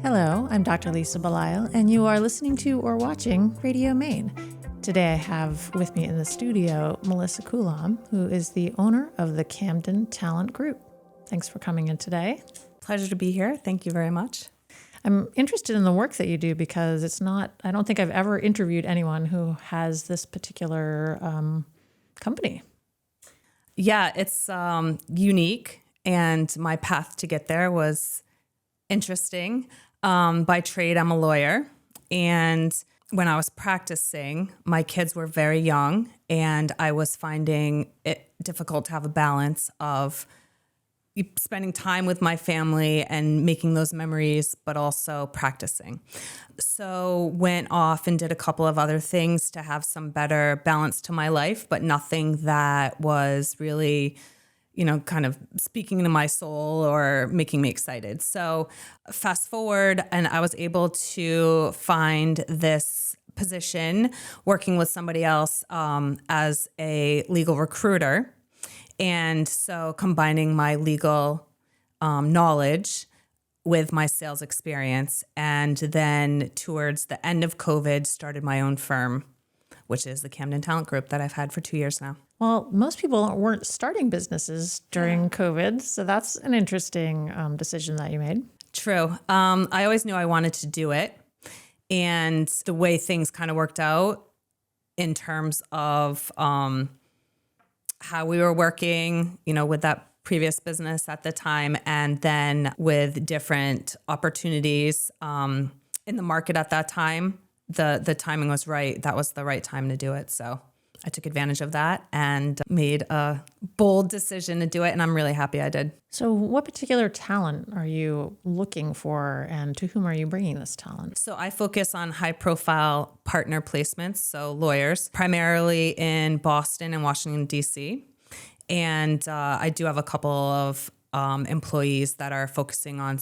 Hello, I'm Dr. Lisa Belisle, and you are listening to or watching Radio Maine. Today I have with me in the studio Melissa Coulombe, who is the owner of the Camden Talent Group. Thanks for coming in today. Pleasure to be here. Thank you very much. I'm interested in the work that you do because I don't think I've ever interviewed anyone who has this particular company. Yeah, it's unique, and my path to get there was interesting. By trade, I'm a lawyer, and when I was practicing, my kids were very young, and I was finding it difficult to have a balance of spending time with my family and making those memories, but also practicing. So went off and did a couple of other things to have some better balance to my life, but nothing that was really, kind of speaking to my soul or making me excited. So fast forward, and I was able to find this position working with somebody else as a legal recruiter. And so combining my legal knowledge with my sales experience, and then towards the end of COVID, started my own firm, which is the Camden Talent Group that I've had for 2 years now. Well, most people weren't starting businesses during COVID, so that's an interesting decision that you made. True. I always knew I wanted to do it. And the way things kind of worked out in terms of how we were working, with that previous business at the time, and then with different opportunities in the market at that time, the timing was right. That was the right time to do it. So I took advantage of that and made a bold decision to do it, and I'm really happy I did. So what particular talent are you looking for, and to whom are you bringing this talent? So I focus on high-profile partner placements, so lawyers, primarily in Boston and Washington, D.C., and I do have a couple of employees that are focusing on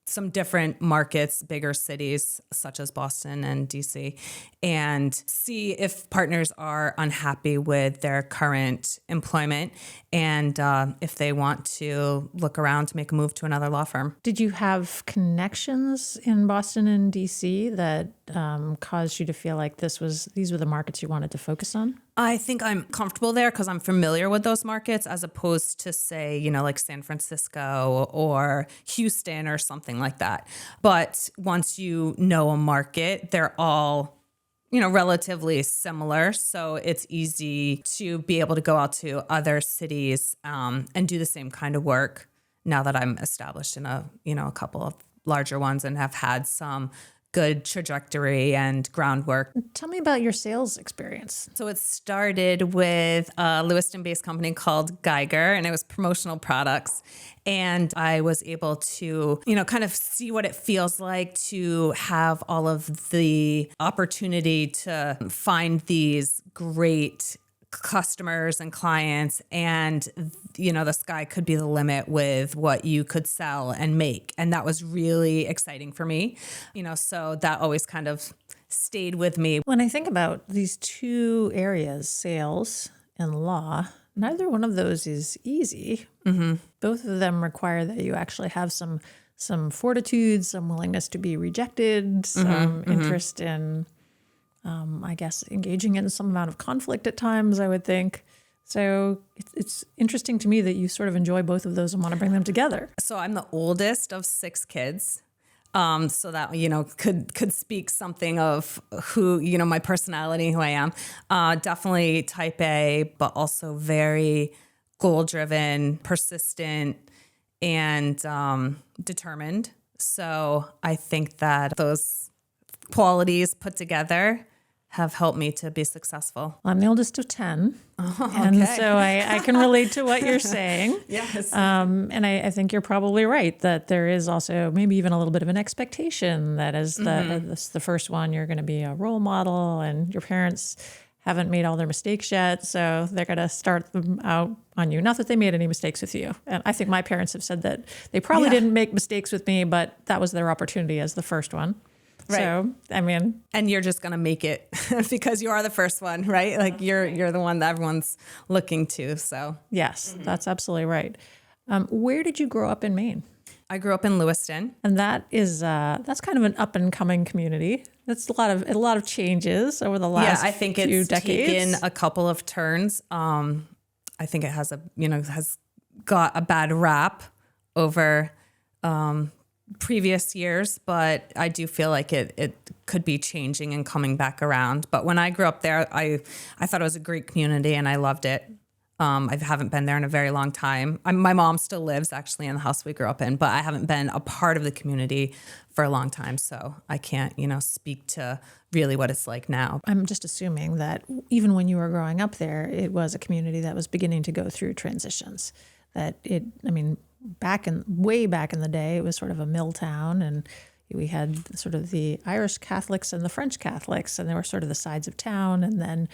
some different markets, bigger cities such as Boston and DC, and see if partners are unhappy with their current employment and if they want to look around to make a move to another law firm. Did you have connections in Boston and DC that caused you to feel like these were the markets you wanted to focus on? I think I'm comfortable there because I'm familiar with those markets, as opposed to, say, like San Francisco or Houston or something like that. But once you know a market, they're all, relatively similar. So it's easy to be able to go out to other cities and do the same kind of work now that I'm established in a couple of larger ones and have had some good trajectory and groundwork. Tell me about your sales experience. So it started with a Lewiston-based company called Geiger, and it was promotional products. And I was able to, kind of see what it feels like to have all of the opportunity to find these great customers and clients, and the sky could be the limit with what you could sell and make, and that was really exciting for me, so that always kind of stayed with me. When I think about these two areas, sales and law, neither one of those is easy. Mm-hmm. Both of them require that you actually have some fortitude, some willingness to be rejected, some interest in I guess engaging in some amount of conflict at times, I would think. So it's interesting to me that you sort of enjoy both of those and want to bring them together. So I'm the oldest of 6 kids. So that, could speak something of who, my personality, who I am. Definitely type A, but also very goal-driven, persistent, and determined. So I think that those qualities put together have helped me to be successful. I'm the oldest of 10, okay. And so I can relate to what you're saying. Yes. And I think you're probably right that there is also maybe even a little bit of an expectation that as the first one, you're going to be a role model, and your parents haven't made all their mistakes yet, so they're going to start them out on you. Not that they made any mistakes with you. And I think my parents have said that they probably didn't make mistakes with me, but that was their opportunity as the first one. Right. So, and you're just going to make it because you are the first one, right? Like you're the one that everyone's looking to. So yes, that's absolutely right. Where did you grow up in Maine? I grew up in Lewiston. And that is that's kind of an up and coming community. That's a lot of changes over the last I think few it's decades. taken a couple of turns. I think it has has got a bad rap over previous years, but I do feel like it could be changing and coming back around. But when I grew up there, I thought it was a great community and I loved it. I haven't been there in a very long time. My mom still lives actually in the house we grew up in, but I haven't been a part of the community for a long time. So I can't, speak to really what it's like now. I'm just assuming that even when you were growing up there, it was a community that was beginning to go through transitions. Way back in the day, it was sort of a mill town, and we had sort of the Irish Catholics and the French Catholics, and they were sort of the sides of town. And then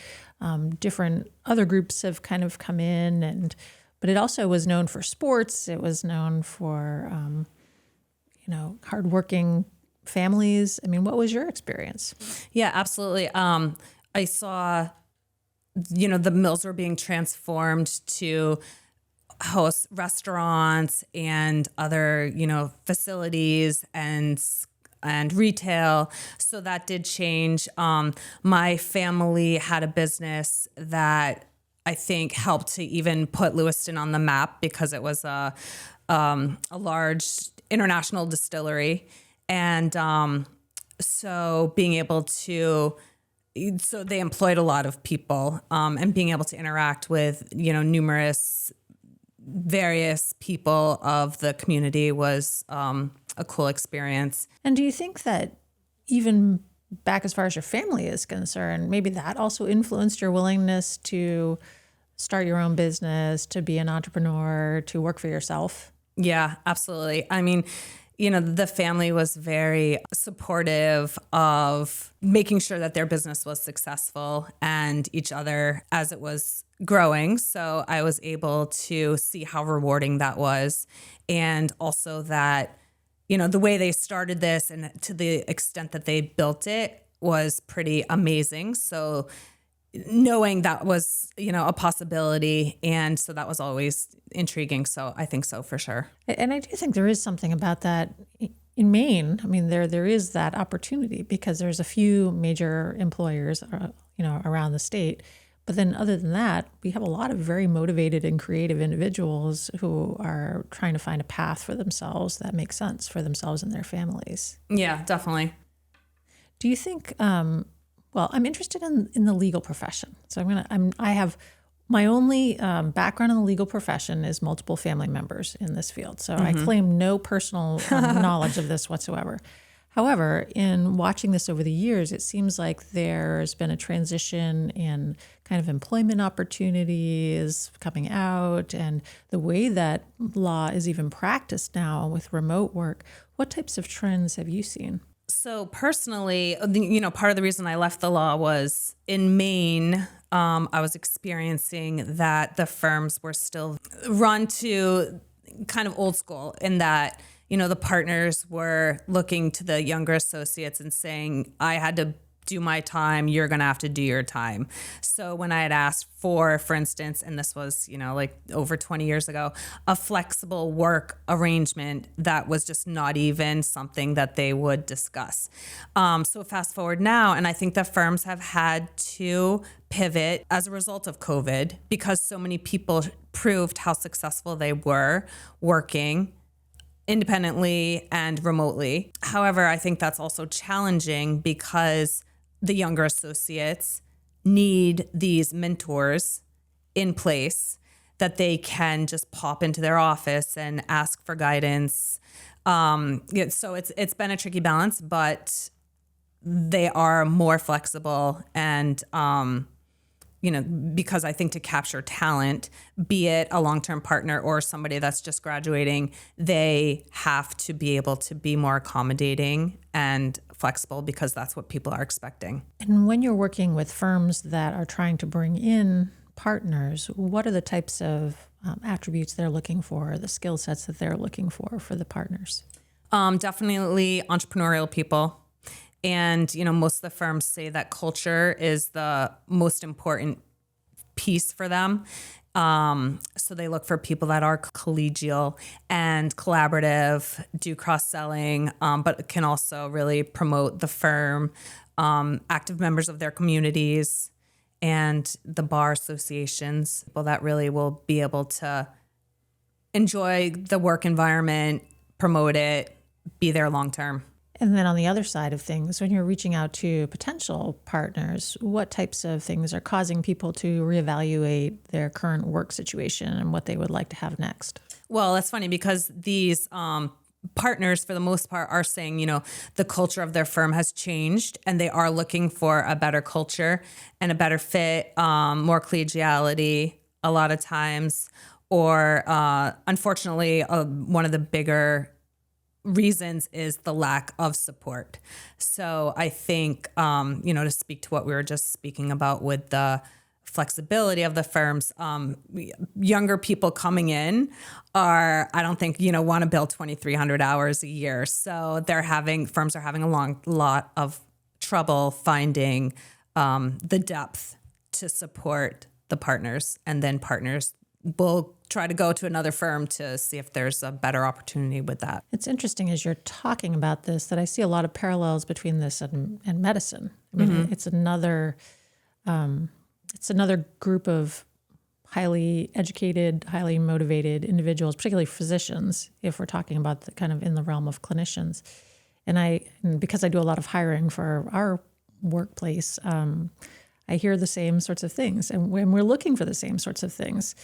different other groups have kind of come in, but it also was known for sports. It was known for, hardworking families. I mean, what was your experience? Yeah, absolutely. I saw, the mills were being transformed to host restaurants and other, facilities and retail. So that did change. My family had a business that I think helped to even put Lewiston on the map because it was a large international distillery. And so being able to, so they employed a lot of people, and being able to interact with, numerous various people of the community was a cool experience. And do you think that even back as far as your family is concerned, maybe that also influenced your willingness to start your own business, to be an entrepreneur, to work for yourself? Yeah, absolutely. I mean, the family was very supportive of making sure that their business was successful and each other as it was growing. So I was able to see how rewarding that was. And also that, the way they started this and to the extent that they built it was pretty amazing. So knowing that was, a possibility. And so that was always intriguing. So I think so for sure. And I do think there is something about that in Maine. I mean, there is that opportunity because there's a few major employers, around the state. But then other than that, we have a lot of very motivated and creative individuals who are trying to find a path for themselves that makes sense for themselves and their families. Yeah, definitely. Do you think, I'm interested in the legal profession. So I have my only background in the legal profession is multiple family members in this field. So I claim no personal knowledge of this whatsoever. However, in watching this over the years, it seems like there's been a transition in kind of employment opportunities coming out and the way that law is even practiced now with remote work. What types of trends have you seen? So personally, part of the reason I left the law was in Maine, I was experiencing that the firms were still run to kind of old school in that, the partners were looking to the younger associates and saying, I had to do my time, you're going to have to do your time. So when I had asked for instance, and this was, like over 20 years ago, a flexible work arrangement, that was just not even something that they would discuss. So fast forward now, and I think the firms have had to pivot as a result of COVID because so many people proved how successful they were working independently and remotely. However, I think that's also challenging because the younger associates need these mentors in place that they can just pop into their office and ask for guidance. So it's been a tricky balance, but they are more flexible and because I think to capture talent, be it a long-term partner or somebody that's just graduating, they have to be able to be more accommodating and flexible because that's what people are expecting. And when you're working with firms that are trying to bring in partners, what are the types of attributes they're looking for, the skill sets that they're looking for the partners? Definitely entrepreneurial people. And, most of the firms say that culture is the most important piece for them. So they look for people that are collegial and collaborative, do cross-selling, but can also really promote the firm, active members of their communities and the bar associations, people that really will be able to enjoy the work environment, promote it, be there long-term. And then on the other side of things, when you're reaching out to potential partners, what types of things are causing people to reevaluate their current work situation and what they would like to have next? Well, that's funny because these partners, for the most part, are saying, the culture of their firm has changed and they are looking for a better culture and a better fit, more collegiality a lot of times. Or unfortunately, one of the bigger reasons is the lack of support. So I think, to speak to what we were just speaking about with the flexibility of the firms, younger people coming in I don't think, want to bill 2,300 hours a year. So firms are having a lot of trouble finding the depth to support the partners, and then partners will try to go to another firm to see if there's a better opportunity with that. It's interesting as you're talking about this that I see a lot of parallels between this and medicine. I mean, it's another group of highly educated, highly motivated individuals, particularly physicians, if we're talking about the kind of in the realm of clinicians. And because I do a lot of hiring for our workplace, I hear the same sorts of things, and when we're looking for the same sorts of things.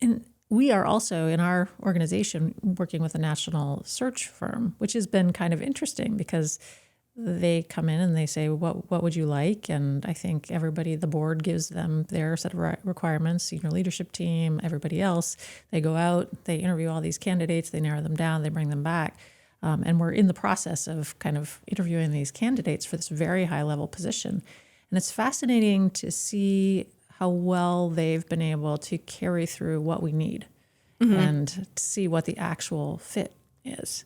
And we are also in our organization working with a national search firm, which has been kind of interesting because they come in and they say, what would you like? And I think the board gives them their set of requirements, senior leadership team, everybody else. They go out, they interview all these candidates, they narrow them down, they bring them back. And we're in the process of kind of interviewing these candidates for this very high level position. And it's fascinating to see how well they've been able to carry through what we need and to see what the actual fit is.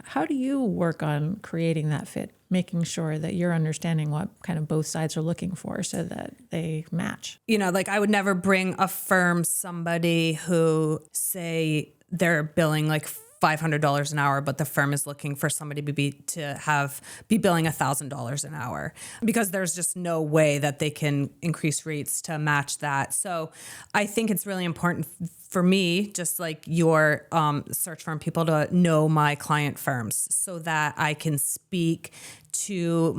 How do you work on creating that fit, making sure that you're understanding what kind of both sides are looking for so that they match? I would never bring a firm somebody who, say, they're billing like $500 an hour, but the firm is looking for somebody to be billing $1,000 an hour, because there's just no way that they can increase rates to match that. So I think it's really important for me, just like your search firm, people to know my client firms so that I can speak to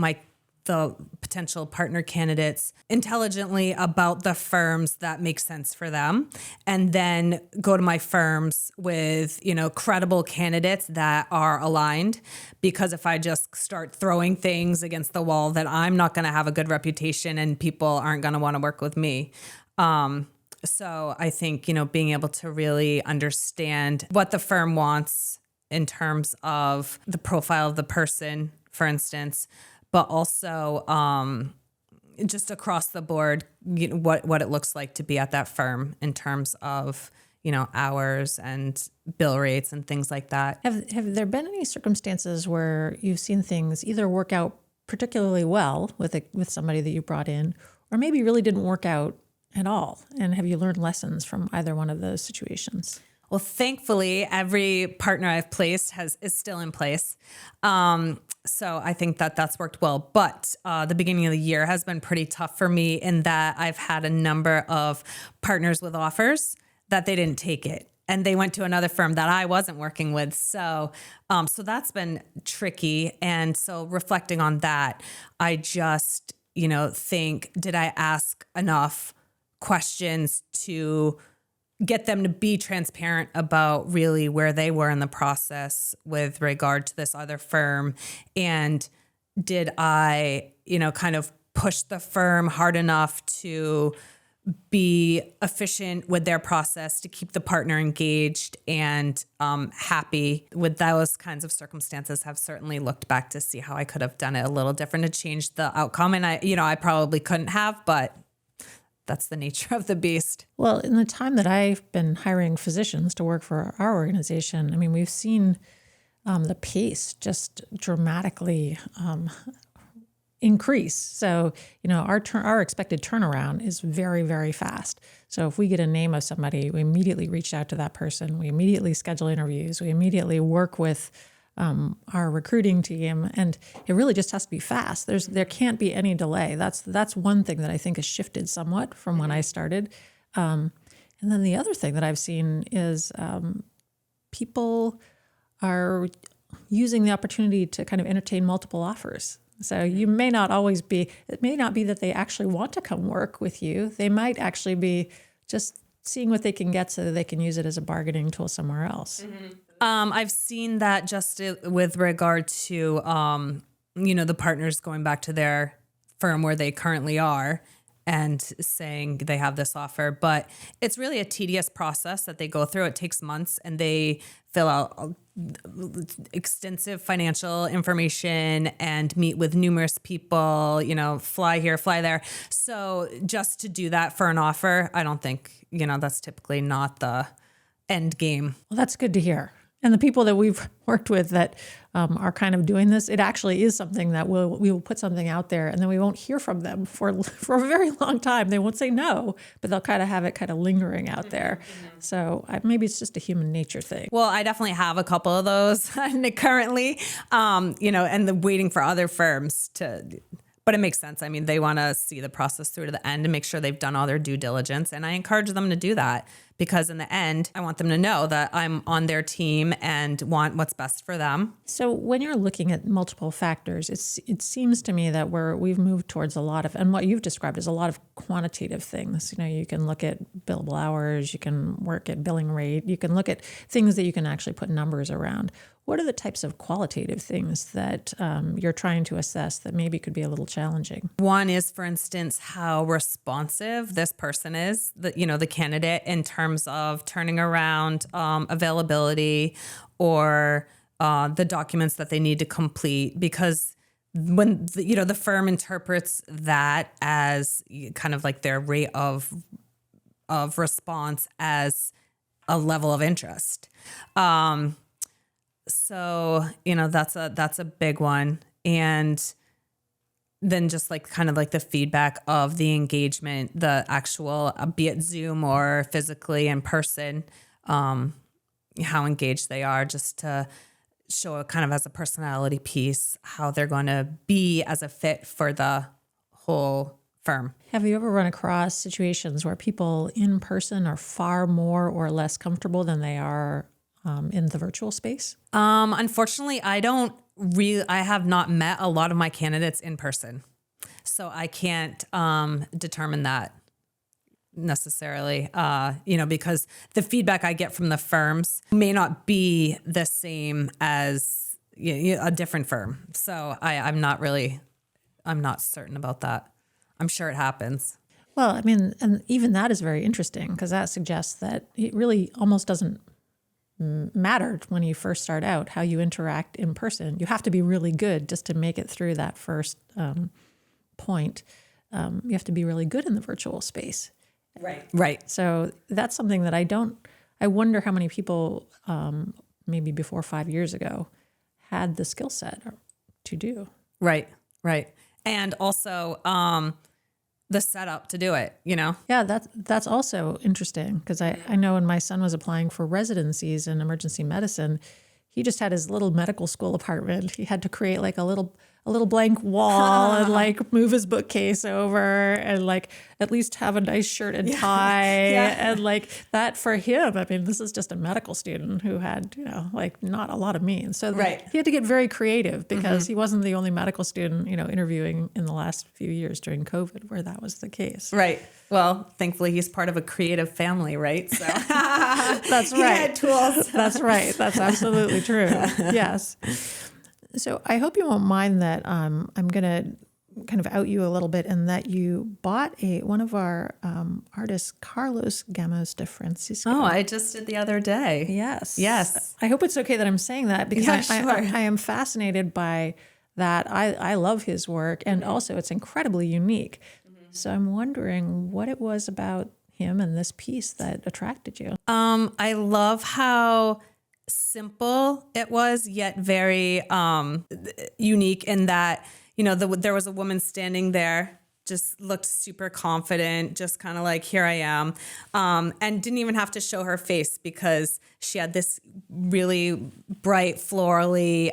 the potential partner candidates intelligently about the firms that make sense for them, and then go to my firms with, credible candidates that are aligned. Because if I just start throwing things against the wall, then I'm not going to have a good reputation and people aren't going to want to work with me. So I think, being able to really understand what the firm wants in terms of the profile of the person, for instance, but also just across the board, what it looks like to be at that firm in terms of, hours and bill rates and things like that. Have there been any circumstances where you've seen things either work out particularly well with somebody that you brought in, or maybe really didn't work out at all? And have you learned lessons from either one of those situations? Well, thankfully, every partner I've placed is still in place. So I think that's worked well. But the beginning of the year has been pretty tough for me in that I've had a number of partners with offers that they didn't take it, and they went to another firm that I wasn't working with. So that's been tricky. And so reflecting on that, I just, think, did I ask enough questions to get them to be transparent about really where they were in the process with regard to this other firm? And did I, kind of push the firm hard enough to be efficient with their process to keep the partner engaged and happy? With those kinds of circumstances, have certainly looked back to see how I could have done it a little different to change the outcome. And I probably couldn't have, but that's the nature of the beast. Well, in the time that I've been hiring physicians to work for our organization, I mean, we've seen the pace just dramatically increase. So, our expected turnaround is very, very fast. So if we get a name of somebody, we immediately reach out to that person. We immediately schedule interviews. We immediately work with our recruiting team, and it really just has to be fast. There can't be any delay. That's one thing that I think has shifted somewhat from when I started. And then the other thing that I've seen is people are using the opportunity to kind of entertain multiple offers. So it may not be that they actually want to come work with you. They might actually be just seeing what they can get so that they can use it as a bargaining tool somewhere else. I've seen that just with regard to, the partners going back to their firm where they currently are and saying they have this offer, but it's really a tedious process that they go through. It takes months, and they fill out extensive financial information and meet with numerous people, fly here, fly there. So just to do that for an offer, I don't think, that's typically not the end game. Well, that's good to hear. And the people that we've worked with that are kind of doing this, it actually is something that we will put something out there, and then we won't hear from them for a very long time. They won't say no, but they'll kind of have it kind of lingering out there. So maybe it's just a human nature thing. Well, I definitely have a couple of those currently, and waiting for other firms to. But it makes sense. I mean, they want to see the process through to the end and make sure they've done all their due diligence. And I encourage them to do that, because in the end, I want them to know that I'm on their team and want what's best for them. So when you're looking at multiple factors, it seems to me that we've moved towards a lot of, and what you've described is a lot of quantitative things. You can look at billable hours, you can work at billing rate, you can look at things that you can actually put numbers around. What are the types of qualitative things that you're trying to assess that maybe could be a little challenging? One is, for instance, how responsive this person is, the candidate, in terms of turning around availability or the documents that they need to complete. Because when the firm interprets that as kind of like their rate of response as a level of interest. So, that's a big one. And then just kind of the feedback of the engagement, the actual, be it Zoom or physically in person, how engaged they are, just to show it kind of as a personality piece, how they're going to be as a fit for the whole firm. Have you ever run across situations where people in person are far more or less comfortable than they are in the virtual space? Unfortunately, I have not met a lot of my candidates in person, so I can't determine that necessarily, because the feedback I get from the firms may not be the same as a different firm. So I'm not certain about that. I'm sure it happens. Well, I mean, and even that is very interesting, because that suggests that it really almost doesn't matter when you first start out how you interact in person. You have to be really good just to make it through that first point. You have to be really good in the virtual space. Right. So that's something that I wonder how many people maybe before 5 years ago had the skill set to do. Right. And also the setup to do it, Yeah, that's also interesting, because I know when my son was applying for residencies in emergency medicine, he just had his little medical school apartment. He had to create a little blank wall and move his bookcase over and at least have a nice shirt and tie. And that for him, I mean, this is just a medical student who had, not a lot of means. So he had to get very creative, because he wasn't the only medical student, interviewing in the last few years during COVID where that was the case. Right. Well, thankfully he's part of a creative family, right? So that's right. He had tools. That's right. That's absolutely true. Yes. So I hope you won't mind that I'm going to kind of out you a little bit, and that you bought one of our artists, Carlos Gamos de Francisco. Oh, I just did the other day. Yes. I hope it's okay that I'm saying that, because I am fascinated by that. I love his work, and also it's incredibly unique. So I'm wondering what it was about him and this piece that attracted you. I love how simple it was, yet very unique in that there was a woman standing there, just looked super confident, just kind of like, here I am. And didn't even have to show her face because she had this really bright, florally,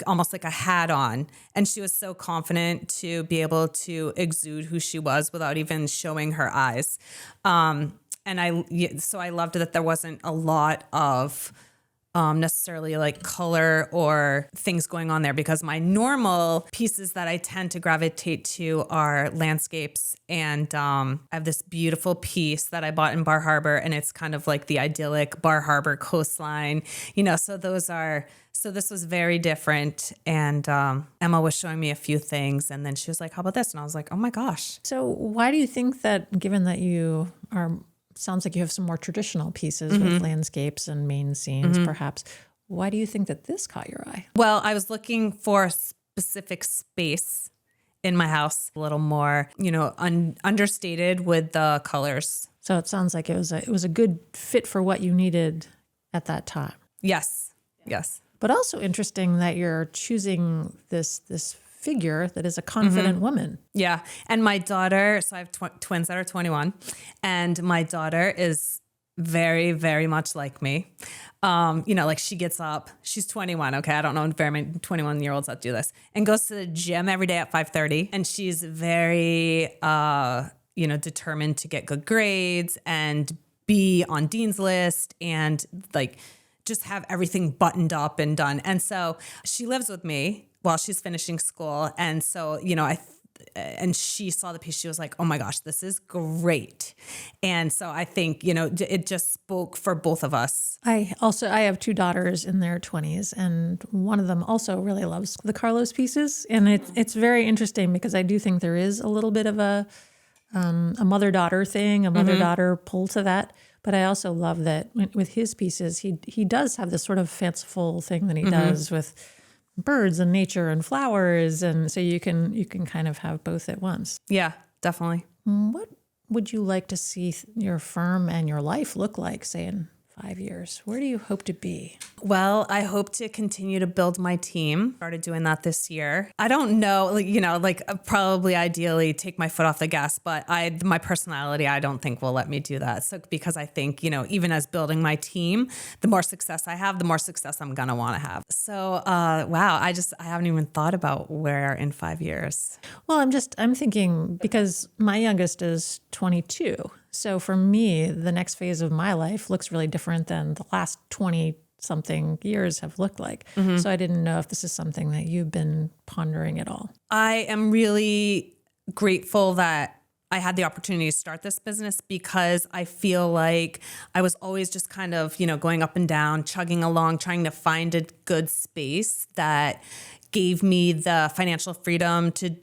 almost like a hat on. And she was so confident to be able to exude who she was without even showing her eyes. So I loved that there wasn't a lot of necessarily like color or things going on there, because my normal pieces that I tend to gravitate to are landscapes. And I have this beautiful piece that I bought in Bar Harbor, and it's kind of like the idyllic Bar Harbor coastline, so this was very different. And Emma was showing me a few things, and then she was like, how about this? And I was like, oh my gosh. So why do you think that, given that you sounds like you have some more traditional pieces with landscapes and main scenes, perhaps, why do you think that this caught your eye? Well, I was looking for a specific space in my house, a little more, understated with the colors. So it sounds like it was a good fit for what you needed at that time. Yes. Yes. But also interesting that you're choosing this figure that is a confident woman. Yeah. And my daughter, so I have twins that are 21, and my daughter is very, very much like me. Like she gets up, she's 21. Okay. I don't know very many 21-year-olds that do this, and goes to the gym every day at 5:30. And she's very, determined to get good grades and be on Dean's List and like just have everything buttoned up and done. And so she lives with me while she's finishing school. And so, and she saw the piece, she was like, oh my gosh, this is great. And so I think, it just spoke for both of us. I have two daughters in their 20s, and one of them also really loves the Carlos pieces. And it's very interesting because I do think there is a little bit of a mother-daughter thing, a mother-daughter pull to that. But I also love that with his pieces, he does have this sort of fanciful thing that he does with birds and nature and flowers, and so you can kind of have both at once. Yeah, definitely. What would you like to see your firm and your life look like, say, in 5 years? Where do you hope to be? Well, I hope to continue to build my team. Started doing that this year. I don't know, probably ideally take my foot off the gas, but my personality, I don't think will let me do that. So because I think, even as building my team, the more success I have, the more success I'm going to want to have. So, wow, I haven't even thought about where in 5 years. Well, I'm thinking because my youngest is 22. So for me, the next phase of my life looks really different than the last 20-something years have looked like. So I didn't know if this is something that you've been pondering at all. I am really grateful that I had the opportunity to start this business, because I feel like I was always just kind of, going up and down, chugging along, trying to find a good space that gave me the financial freedom to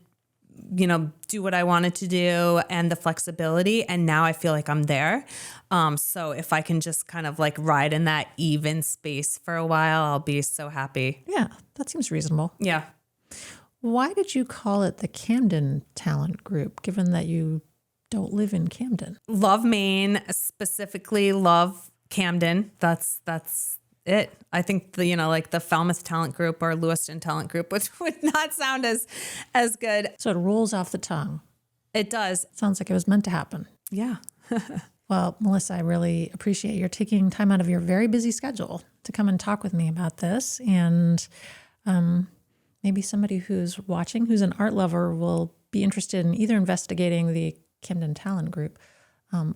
do what I wanted to do and the flexibility. And now I feel like I'm there. So if I can just kind of like ride in that even space for a while, I'll be so happy. Yeah, that seems reasonable. Yeah. Why did you call it the Camden Talent Group, given that you don't live in Camden? Love Maine, specifically love Camden. That's it. I think the Falmouth Talent Group or Lewiston Talent Group, which would not sound as good. So it rolls off the tongue. It does. Sounds like it was meant to happen. Yeah. Well, Melissa, I really appreciate your taking time out of your very busy schedule to come and talk with me about this. And maybe somebody who's watching, who's an art lover, will be interested in either investigating the Camden Talent Group,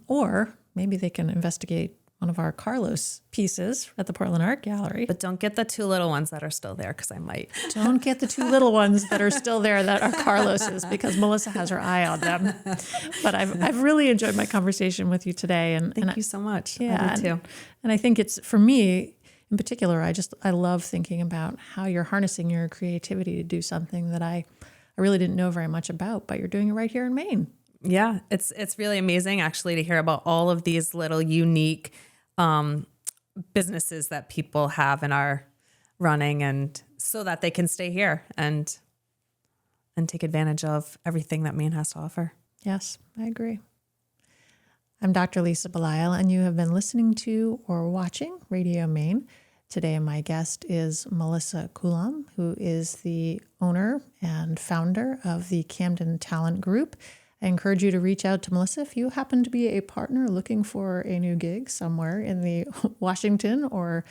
or maybe they can investigate one of our Carlos pieces at the Portland Art Gallery. But don't get the two little ones that are still there, because I might. Don't get the two little ones that are still there that are Carlos's, because Melissa has her eye on them. But I've really enjoyed my conversation with you today. And Thank you so much. Yeah, I do too. And I think it's, for me in particular, I love thinking about how you're harnessing your creativity to do something that I really didn't know very much about, but you're doing it right here in Maine. Yeah, it's really amazing actually to hear about all of these little unique businesses that people have and are running, and so that they can stay here and take advantage of everything that Maine has to offer. Yes, I agree. I'm Dr. Lisa Belisle, and you have been listening to or watching Radio Maine. Today, my guest is Melissa Coulombe, who is the owner and founder of the Camden Talent Group. I encourage you to reach out to Melissa if you happen to be a partner looking for a new gig somewhere in the Washington or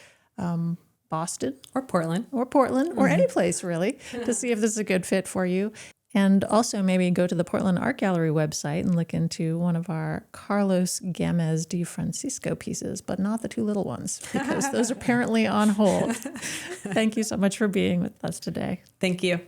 Boston Or Portland. or any place really, to see if this is a good fit for you. And also maybe go to the Portland Art Gallery website and look into one of our Carlos Gamez de Francisco pieces, but not the two little ones, because those are apparently on hold. Thank you so much for being with us today. Thank you.